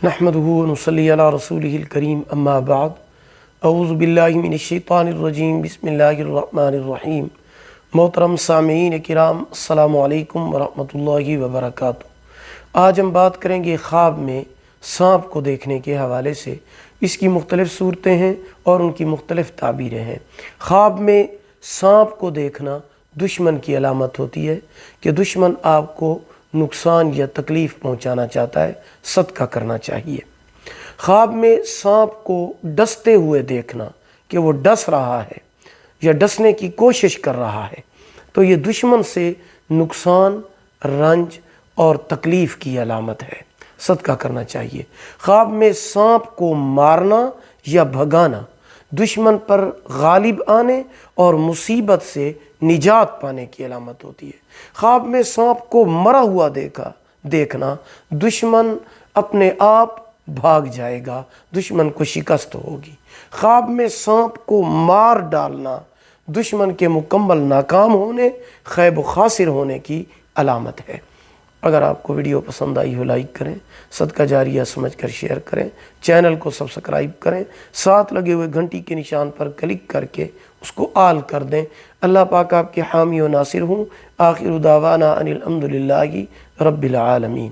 نحمدہ و نصلی علی رسولہ الکریم اما بعد اعوذ باللہ من الشیطان الرجیم بسم اللہ الرحمن الرحیم۔ محترم سامعین کرام، السلام علیکم ورحمۃ اللہ وبرکاتہ۔ آج ہم بات کریں گے خواب میں سانپ کو دیکھنے کے حوالے سے۔ اس کی مختلف صورتیں ہیں اور ان کی مختلف تعبیریں ہیں۔ خواب میں سانپ کو دیکھنا دشمن کی علامت ہوتی ہے کہ دشمن آپ کو نقصان یا تکلیف پہنچانا چاہتا ہے، صدقہ کرنا چاہیے۔ خواب میں سانپ کو ڈستے ہوئے دیکھنا کہ وہ ڈس رہا ہے یا ڈسنے کی کوشش کر رہا ہے تو یہ دشمن سے نقصان، رنج اور تکلیف کی علامت ہے، صدقہ کرنا چاہیے۔ خواب میں سانپ کو مارنا یا بھگانا دشمن پر غالب آنے اور مصیبت سے نجات پانے کی علامت ہوتی ہے۔ خواب میں سانپ کو مرا ہوا دیکھنا دشمن اپنے آپ بھاگ جائے گا، دشمن کو شکست ہوگی۔ خواب میں سانپ کو مار ڈالنا دشمن کے مکمل ناکام ہونے، خیب و خاسر ہونے کی علامت ہے۔ اگر آپ کو ویڈیو پسند آئی ہو لائک کریں، صدقہ جاریہ سمجھ کر شیئر کریں، چینل کو سبسکرائب کریں، ساتھ لگے ہوئے گھنٹی کے نشان پر کلک کر کے اس کو آل کر دیں۔ اللہ پاک آپ کے حامی و ناصر ہوں۔ آخر دعوانا ان الحمد للہ رب العالمین۔